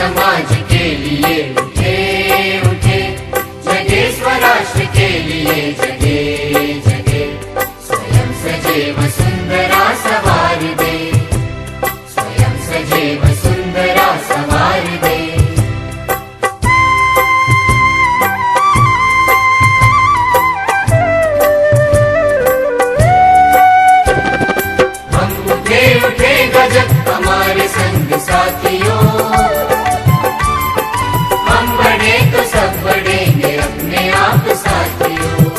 समाज के लिए उठे उठे, जगे स्वराष्ट्र के लिए जगे जगे। स्वयं सजे वसुंधरा सवार दे, स्वयं सजे वसुंधरा सवार दे। हम उठे उठे गजब हमारे संग साथियों, हम बढ़े तो सब बढ़ेंगे अपने आप साथियों।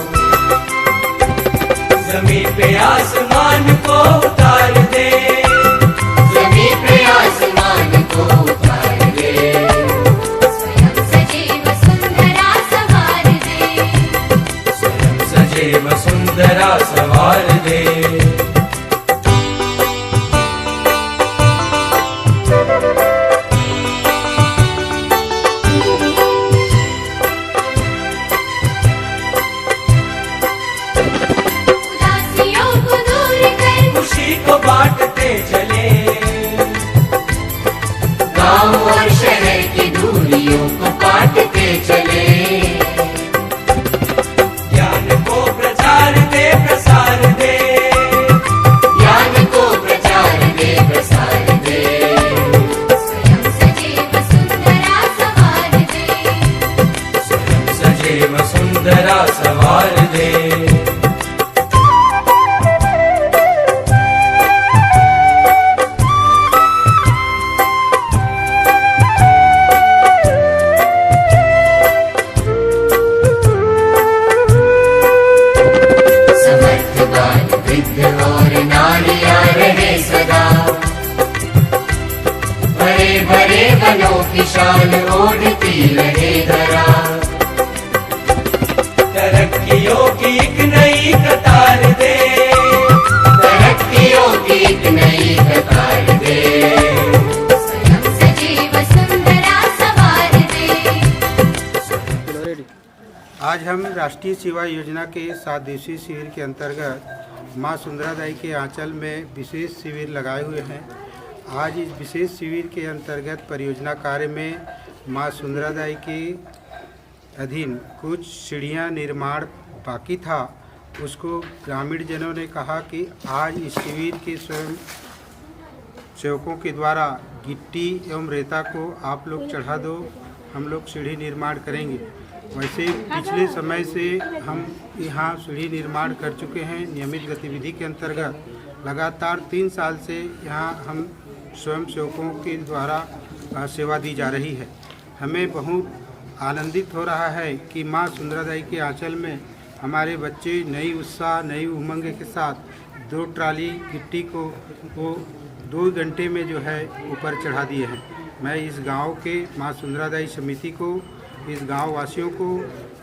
जमीन पे आसमान को उतार दे, जमीन पे आसमान को उतार दे। स्वयं सजे वसुंधरा सवार दे, स्वयं सजे वसुंधरा सवार दे। उदासियों को दूर कर खुशी को बांटते चले, गांव और शहर की दूरियों को काटते चले। ज्ञान को प्रचार दे प्रसार दे, ज्ञान को प्रचार दे प्रसार दे। स्वयं सजे वसुंधरा सवार दे, स्वयं सजे वसुंधरा सवार दे। समर्थवान वृद्ध और नारियां रहे सदा, भरे भरे वनों की शान ओढ़ती रहे धरा। तरक्कियों की एक नई कतार दे, तरक्कियों की एक नई कतार दे। स्वयं सजे वसुंधरा सवार दे। आज हम राष्ट्रीय सेवा योजना के 7 दिवसीय शिविर के अंतर्गत माँ सुंदरादाई के आंचल में विशेष शिविर लगाए हुए हैं। आज इस विशेष शिविर के अंतर्गत परियोजना कार्य में माँ सुंदरादाई के अधीन कुछ सीढ़ियाँ निर्माण बाकी था। उसको ग्रामीण जनों ने कहा कि आज इस शिविर के स्वयं सेवकों के द्वारा गिट्टी एवं रेता को आप लोग चढ़ा दो, हम लोग सीढ़ी निर्माण करेंगे। वैसे पिछले समय से हम यहाँ सीढ़ी निर्माण कर चुके हैं। नियमित गतिविधि के अंतर्गत लगातार 3 साल से यहाँ हम स्वयं सेवकों के द्वारा सेवा दी जा रही है। हमें बहुत आनंदित हो रहा है कि माँ सुंदरादाई के आंचल में हमारे बच्चे नई उत्साह नई उमंग के साथ 2 ट्राली गिट्टी को वो 2 घंटे में जो है ऊपर चढ़ा दिए हैं। मैं इस गांव के माँ सुंदरादाई समिति को, इस गांव वासियों को,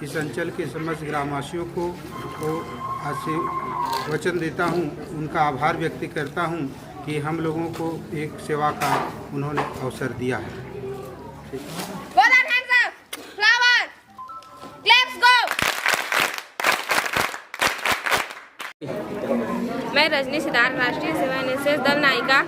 इस अंचल के समस्त ग्रामवासियों को वचन देता हूं, उनका आभार व्यक्त करता हूं कि हम लोगों को एक सेवा का उन्होंने अवसर दिया है। मैं रजनी सिद्धार्थ, राष्ट्रीय सेवा निःशेष दल नायिका।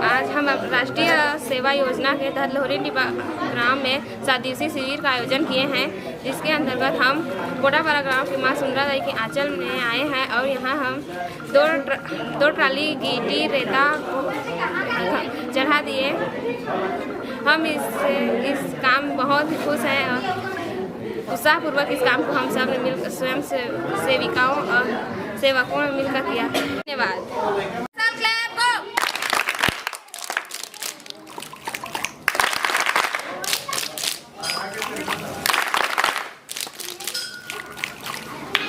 आज हम राष्ट्रीय सेवा योजना के तहत लोहरी ग्राम में 7 दिवसीय शिविर का आयोजन किए हैं, जिसके अंतर्गत हम कोटापारा गांव की माँ सुंदरादाई के आंचल में आए हैं और यहाँ हम 2 ट्राली गिट्टी रेता चढ़ा दिए। हम इस काम बहुत खुश हैं और उत्साहपूर्वक इस काम को हम सब ने मिलकर स्वयं सेविकाओं और सेवकों ने मिलकर किया। धन्यवाद।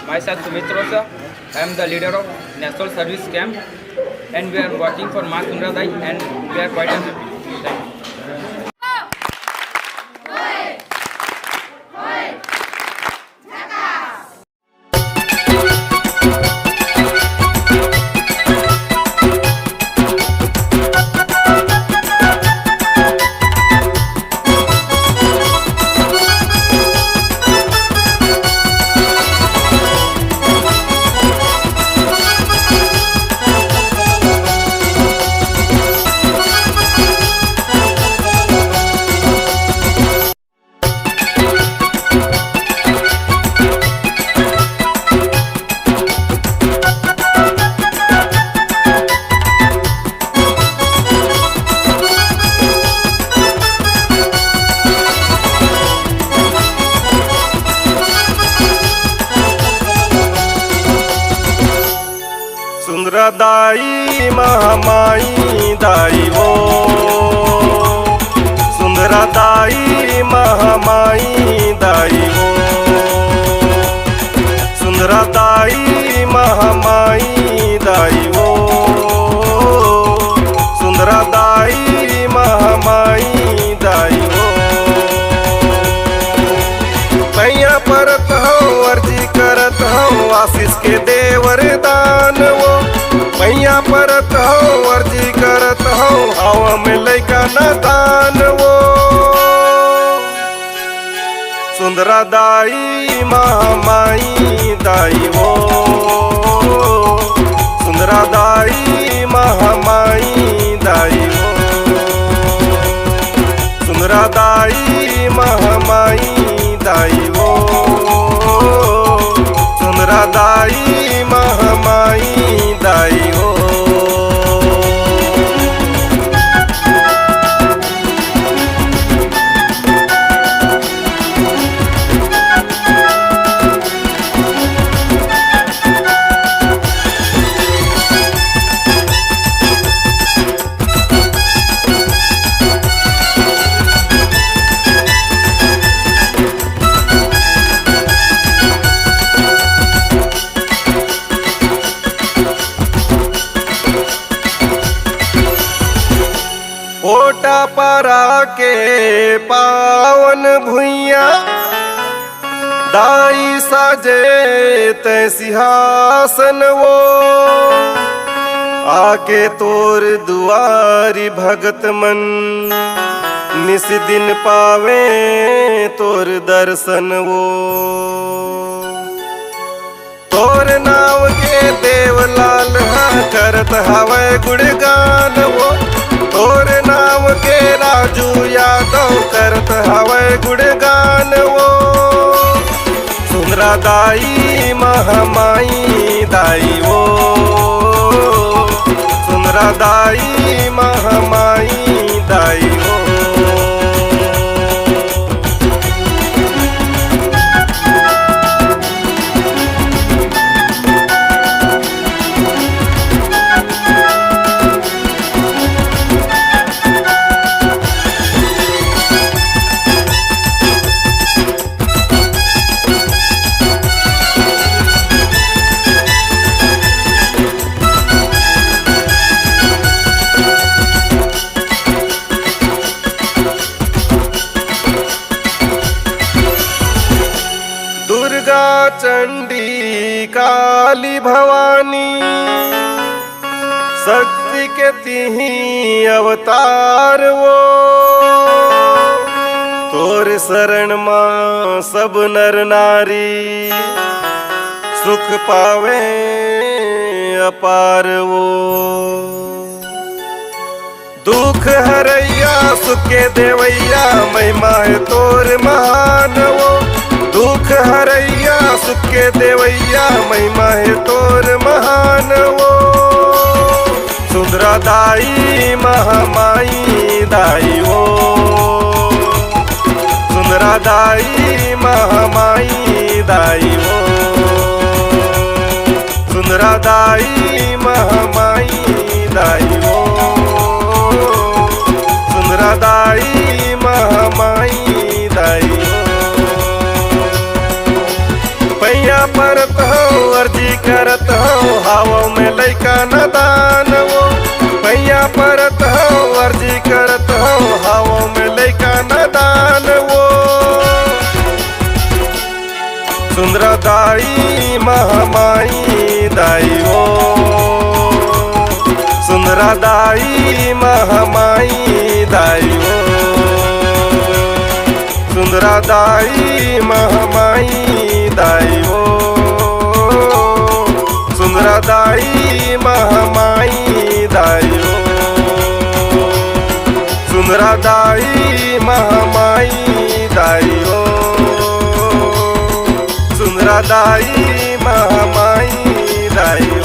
Myself Sumitra sir, I am the leader of National Service Camp and we are working for Maa Sundradai and we are quite happy. Thank you. सुंदरदाई Mahamai दाई वो सुंदरदाई महामाई दाई वो सुंदरदाई महामाई दाई वो सुंदरदाई महामाई दाई वो पैया परत हूँ अर्जी करत हूँ आशीष के देवर दान वो पैया परत हूँ अर्जी करत हूँ हवा में लैका न दान वो सुंदरदाई महामाई दाई वो सुंदरदाई महामाई दाई वो सुंदरदाई महामाई दाई वो सुंदरदाई महामाई दाई वो ओटा परा के पावन भुइया दाई साजे ते सिंहासन वो आके तोर दुआरी भगत मन निस दिन पावे तोर दर्शन वो तोर नाव के देवलाल करत हवे गुणगान वो तोर नाम के राजू यादव करत हवे गुणगान वो सुंदरदाई महामाई दाई वो सुंदरदाई महामाई दाई वो दुर्गा चंडी काली भवानी शक्ति के तिही अवतार वो तोर शरण माँ सब नर नारी सुख पावे अपार वो दुख हरैया सुख के देवैया महिमा है तोर महान वो दुख हरैया सुख के देवैया महिमा है तोर महान वो सुंदरदाई महामाई दाई वो सुंदरदाई महामाई दाई वो सुंदरदाई महामाई दाई वो सुंदरदाई महामाई दाई वो पैया परत हूँ अर्जी करत हूँ हावों में लैका न दान वो पैया परत हूँ अर्जी करत हूँ हावों में लैका न दान वो सुंदरदाई महामाई दाई वो सुंदरदाई महामाई दाई वो सुंदरदाई महामाई दाई वो सुंदरदाई महामाई दाई वो सुंदरदाई महामाई दाई वो सुंदरदाई महामाई दाई वो